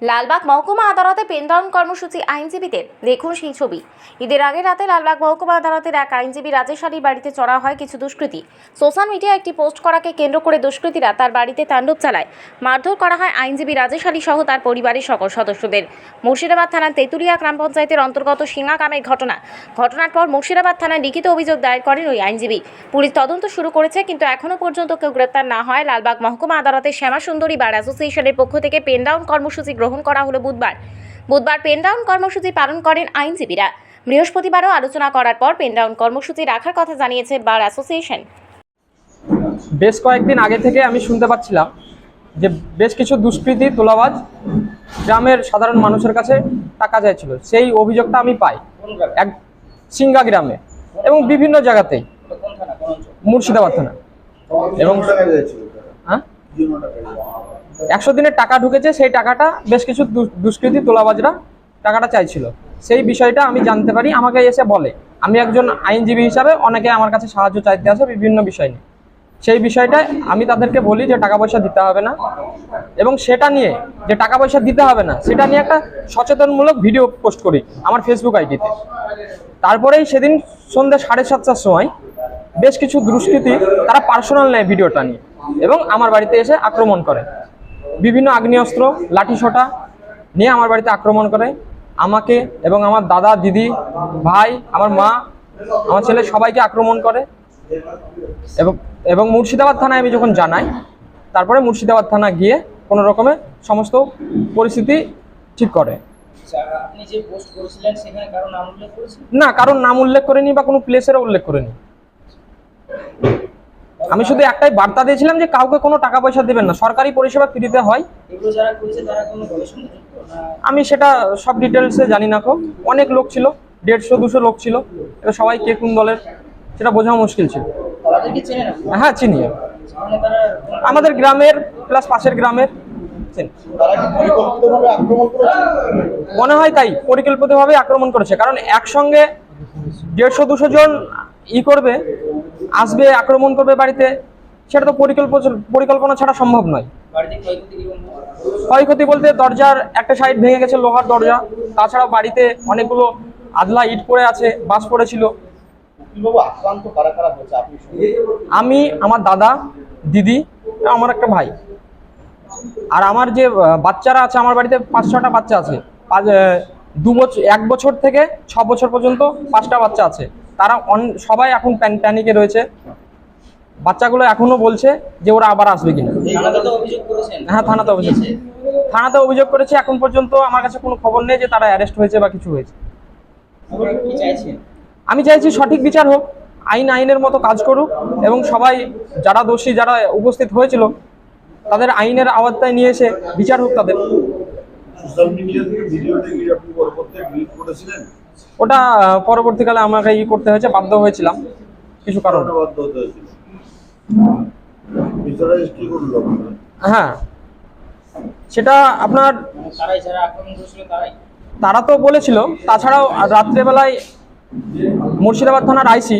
লালবাগ মহকুমা আদালতে পেনডাউন কর্মসূচি আইনজীবীদের। দেখুন সেই ছবি। ঈদের আগে রাতে লালবাগ মহকুমা আদালতের এক আইনজীবী রাজেশ আলীর বাড়িতে চড়া হয় কিছু দুষ্কৃতী। সোশ্যাল মিডিয়ায় একটি পোস্ট করাকে কেন্দ্র করে দুষ্কৃতীরা তার বাড়িতে তাণ্ডব চালায়। মারধর করা হয় আইনজীবী রাজেশ আলী সহ তার পরিবারের সকল সদস্যদের। মুর্শিদাবাদ থানার তেঁতুলিয়া গ্রাম পঞ্চায়েতের অন্তর্গত সিঙ্গা গ্রামের ঘটনার পর মুর্শিদাবাদ থানায় লিখিত অভিযোগ দায়ের করেন ওই আইনজীবী। পুলিশ তদন্ত শুরু করেছে, কিন্তু এখনও পর্যন্ত কেউ গ্রেপ্তার না হয়। লালবাগ মহকুমা আদালতের শ্যামা সুন্দরী বার অ্যাসোসিয়েশনের পক্ষ থেকে পেনডাউন কর্মসূচি গ্রহণ করা হলো বুধবার পেনডাউন কর্মসূচি পালন করেন আইনজীবীরা। বৃহস্পতিবারও আলোচনা করার পর পেনডাউন কর্মসূচি রাখার কথা জানিয়েছে বার অ্যাসোসিয়েশন। বেশ কয়েকদিন আগে থেকে আমি শুনতে পাচ্ছিলাম যে বেশ কিছু দুষ্কৃতী তোলাবাজ গ্রামের সাধারণ মানুষের কাছে টাকা চাইছিল। সেই অভিযোগটা আমি পাই এক সিঙ্গা গ্রামে এবং বিভিন্ন জায়গাতেই, মুর্শিদাবাদ থানা। এবং 100 দিনের টাকা ঢুকেছে, সেই টাকাটা বেশ কিছু দুষ্কৃতী তোলাবাজরা টাকাটা চাইছিল। সেই বিষয়টা আমি জানতে পারি, আমাকে এসে বলে। আমি একজন আইনজীবী হিসাবে অনেকে আমার কাছে সাহায্য চাইতে আসে বিভিন্ন বিষয় নিয়ে। সেই বিষয়টা আমি তাদেরকে বলি যে টাকা পয়সা দিতে হবে না, এবং সেটা নিয়ে যে টাকা পয়সা দিতে হবে না সেটা নিয়ে একটা সচেতনমূলক ভিডিও পোস্ট করি আমার ফেসবুক আইডিতে। তারপরেই সেদিন সন্ধ্যে 7:30টার সময় বেশ কিছু দুষ্কৃতী তারা পার্সোনাল নেয় ভিডিওটা নিয়ে এবং আমার বাড়িতে এসে আক্রমণ করে। বিভিন্ন আগ্নেয়াস্ত্র, লাঠিসোঁটা নিয়ে আমার বাড়িতে আক্রমণ করে। আমাকে এবং আমার দাদা, দিদি, ভাই, আমার মা, আমার ছেলে সবাইকে আক্রমণ করে। এবং মুর্শিদাবাদ থানায় আমি যখন জানাই, তারপরে মুর্শিদাবাদ থানা গিয়ে কোনো রকমে সমস্ত পরিস্থিতি ঠিক করে। না, কারোর নাম উল্লেখ করেনি বা কোনো প্লেসেরও উল্লেখ করেনি। আমি শুধু একটাই বার্তা দিয়েছিলাম যে কাউকে কোনো টাকা পয়সা দেবেন না, সরকারি পরিষেবা ফ্রিতে হয়। আমি সেটা সব ডিটেলসে জানি না। অনেক লোক ছিল, 150-200 লোক ছিল। এবার সবাই কে কোন দলের সেটা বোঝা মুশকিল ছিল। হ্যাঁ, চিনি। আমাদের গ্রামের প্লাস পাশের গ্রামের মনে হয় তাই পরিকল্পিতভাবে আক্রমণ করেছে। কারণ একসঙ্গে 150-200 জন করবে, আসবে, আক্রমণ করবে বাড়িতে, সেটা তো পরিকল্পনা ছাড়া সম্ভব নয়। ক্ষয়ক্ষতি বলতে দরজার একটা সাইড ভেঙে গেছে, লোহার দরজা। তাছাড়া বাড়িতে অনেকগুলো আধলা ইট পড়ে আছে, বাস পড়েছিল। আমি, আমার দাদা, দিদি, আমার একটা ভাই, আর আমার যে বাচ্চারা আছে আমার বাড়িতে 5-6টা বাচ্চা আছে। 1 বছর থেকে 6 বছর পর্যন্ত 5টা বাচ্চা আছে। তারা সবাই এখন প্যানিকে রয়েছে। বাচ্চাগুলো এখনো বলছে যে ওরা আবার আসবে কিনা। হ্যাঁ, থানাতে অভিযোগ করেছে। এখন পর্যন্ত আমার কাছে কোনো খবর নেই যে তারা অ্যারেস্ট হয়েছে বা কিছু হয়েছে। আমি চাইছি সঠিক বিচার হোক, আইনের মতো কাজ করুক, এবং সবাই যারা দোষী, যারা উপস্থিত হয়েছিল, তাদের আইনের আওতায় নিয়ে এসে বিচার হোক তাদের। ওটা পরবর্তীকালে আমাকে করতে হয়েছে, বাধ্য হয়েছিলাম কিছু কারণ। হ্যাঁ, সেটা আপনার তারা তো বলেছিল। তাছাড়াও রাত্রেবেলায় মুর্শিদাবাদ থানার আইসি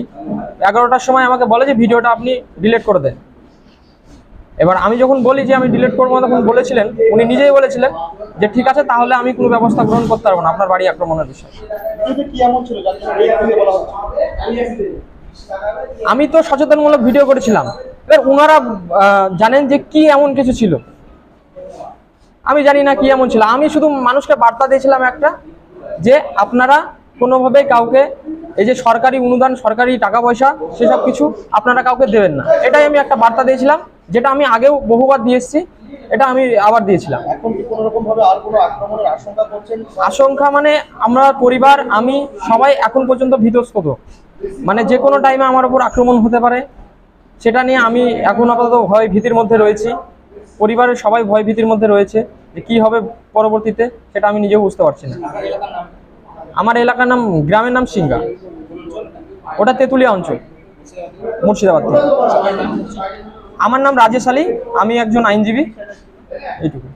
11টার সময় আমাকে বলে যে ভিডিওটা আপনি ডিলিট করে দেন। এবার আমি যখন বলি যে আমি ডিলিট করবো, তখন বলেছিলেন, উনি নিজেই বলেছিলেন যে ঠিক আছে, তাহলে আমি কোনো ব্যবস্থা গ্রহণ করতে পারবো না আপনার বাড়ি আক্রমণের বিষয়ে। আমি তো সচেতনমূলক ভিডিও করেছিলাম। এবার ওনারা জানেন যে কি এমন কিছু ছিল, আমি জানি না কি এমন ছিল। আমি শুধু মানুষকে বার্তা দিয়েছিলাম একটা, যে আপনারা কোনোভাবেই কাউকে এই যে সরকারি অনুদান, সরকারি টাকা পয়সা, সেসব কিছু আপনারা কাউকে দেবেন না। এটাই আমি একটা বার্তা দিয়েছিলাম, যেটা আমি আগেও বহুবার দিয়ে এসেছি, এটা আমি আবার দিয়েছিলাম। এখন কি কোনো রকম ভাবে আর কোনো আক্রমণের আশঙ্কা করছেন? আশঙ্কা মানে আমরা পরিবার, আমি সবাই এখন পর্যন্ত ভীতস্পদ। মানে যে কোনো টাইমে আমার উপর আক্রমণ হতে পারে, সেটা নিয়ে আমি এখন আপাতত ভয় ভীতির মধ্যে রয়েছি। পরিবারের সবাই ভয় ভীতির মধ্যে রয়েছে যে কী হবে পরবর্তীতে, সেটা আমি নিজেও বুঝতে পারছি না। আমার এলাকার নাম, গ্রামের নাম সিঙ্গা, ওটা তেঁতুলিয়া অঞ্চল, মুর্শিদাবাদ থেকে। আমার নাম রাজেশ আলী, আমি একজন আইনজীবী। এইটুকু।